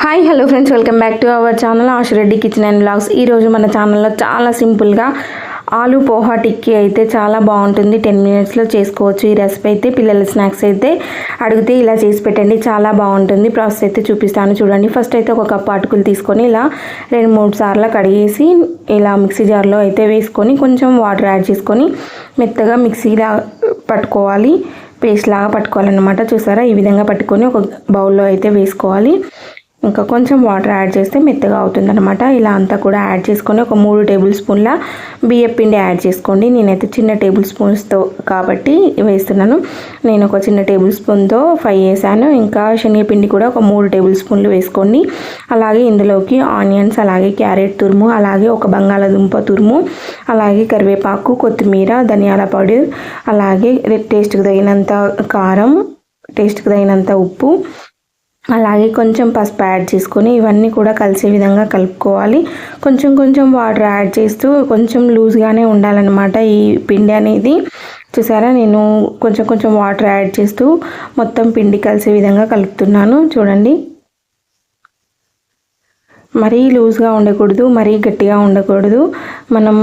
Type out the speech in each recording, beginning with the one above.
Hi hello friends, welcome back to our channel Ashu Reddy kitchen and blogs. ఈరోజు మన ఛానల్లో చాలా సింపుల్గా ఆలు పోహా టిక్కీ అయితే చాలా బాగుంటుంది. 10 మినిట్స్లో చేసుకోవచ్చు. ఈ రెసిపీ అయితే పిల్లల స్నాక్స్ అయితే అడిగితే ఇలా చేసి పెట్టండి, చాలా బాగుంటుంది. ప్రాసెస్ అయితే చూపిస్తాను చూడండి. ఫస్ట్ అయితే ఒక కప్పు అటుకులు తీసుకొని ఇలా 2-3 సార్లు కడిగేసి ఇలా మిక్సీ జార్లో అయితే వేసుకొని కొంచెం వాటర్ యాడ్ చేసుకొని మెత్తగా మిక్సీలా పట్టుకోవాలి, పేస్ట్ లాగా పట్టుకోవాలన్నమాట. చూసారా, ఈ విధంగా పట్టుకొని ఒక బౌల్లో అయితే వేసుకోవాలి. ఇంకా కొంచెం వాటర్ యాడ్ చేస్తే మెత్తగా అవుతుందన్నమాట. ఇలా అంతా కూడా యాడ్ చేసుకొని ఒక 3 టేబుల్ స్పూన్ల బియ్యం పిండి యాడ్ చేసుకోండి. నేనైతే చిన్న టేబుల్ స్పూన్స్తో కాబట్టి వేస్తున్నాను. నేను ఒక చిన్న టేబుల్ స్పూన్తో 5 వేసాను. ఇంకా శనగపిండి కూడా ఒక 3 టేబుల్ స్పూన్లు వేసుకోండి. అలాగే ఇందులోకి ఆనియన్స్, అలాగే క్యారెట్ తురుము, అలాగే ఒక బంగాళాదుంప తురుము, అలాగే కరివేపాకు, కొత్తిమీర, ధనియాల పౌడర్, అలాగే టేస్ట్కి తగినంత కారం, టేస్ట్కి తగినంత ఉప్పు, అలాగే కొంచెం పసుపు యాడ్ చేసుకొని ఇవన్నీ కూడా కలిసే విధంగా కలుపుకోవాలి. కొంచెం కొంచెం వాటర్ యాడ్ చేస్తూ కొంచెం లూజ్గానే ఉండాలన్నమాట ఈ పిండి అనేది. చూసారా, నేను కొంచెం కొంచెం వాటర్ యాడ్ చేస్తూ మొత్తం పిండి కలిసే విధంగా కలుపుతున్నాను. చూడండి, మరీ లూజ్గా ఉండకూడదు, మరీ గట్టిగా ఉండకూడదు. మనం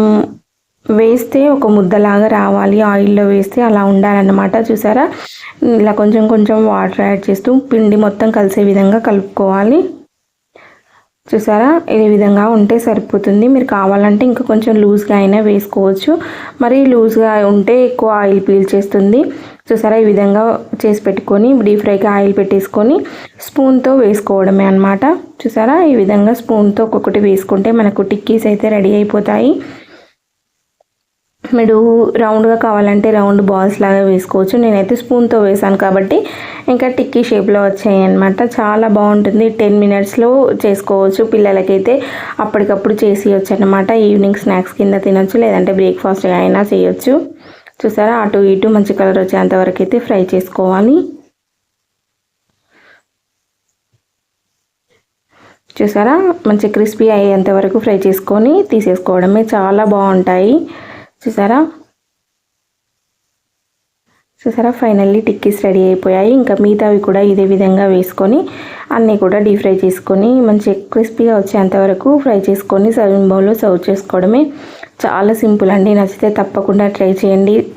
వేస్తే ఒక ముద్దలాగా రావాలి, ఆయిల్లో వేస్తే అలా ఉండాలన్నమాట. చూసారా, ఇలా కొంచెం కొంచెం వాటర్ యాడ్ చేస్తూ పిండి మొత్తం కలిసే విధంగా కలుపుకోవాలి. చూసారా, ఈ విధంగా ఉంటే సరిపోతుంది. మీరు కావాలంటే ఇంకా కొంచెం లూజ్గా అయినా వేసుకోవచ్చు. మరీ లూజ్గా ఉంటే ఎక్కువ ఆయిల్ పీల్చేస్తుంది. చూసారా, ఈ విధంగా చేసి పెట్టుకొని డీప్ ఫ్రైకి ఆయిల్ పెట్టేసుకొని స్పూన్తో వేసుకోవడమే అన్నమాట. చూసారా, ఈ విధంగా స్పూన్తో ఒక్కొక్కటి వేసుకుంటే మనకు టిక్కీస్ అయితే రెడీ అయిపోతాయి. మీరు రౌండ్గా కావాలంటే రౌండ్ బాల్స్ లాగా వేసుకోవచ్చు. నేనైతే స్పూన్తో వేసాను కాబట్టి ఇంకా టిక్కీ షేప్లో వచ్చాయి అన్నమాట. చాలా బాగుంటుంది. 10 మినిట్స్లో చేసుకోవచ్చు. పిల్లలకైతే అప్పటికప్పుడు చేసేయచ్చు అన్నమాట. ఈవినింగ్ స్నాక్స్ కింద తినొచ్చు, లేదంటే బ్రేక్ఫాస్ట్గా అయినా చేయొచ్చు. చూసారా, అటు ఇటు మంచి కలర్ వచ్చేంత వరకు అయితే ఫ్రై చేసుకోవాలి. చూసారా, మంచి క్రిస్పీ అయ్యేంత వరకు ఫ్రై చేసుకొని తీసేసుకోవడమే. చాలా బాగుంటాయి. చూసారా, ఫైనల్లీ టిక్కీస్ రెడీ అయిపోయాయి. ఇంకా మిగతావి కూడా ఇదే విధంగా వేసుకొని అన్నీ కూడా డీప్ ఫ్రై చేసుకొని మంచి క్రిస్పీగా వచ్చేంత వరకు ఫ్రై చేసుకొని సర్వింగ్ బౌల్లో సర్వ్ చేసుకోవడమే. చాలా సింపుల్ అండి. నచ్చితే తప్పకుండా ట్రై చేయండి.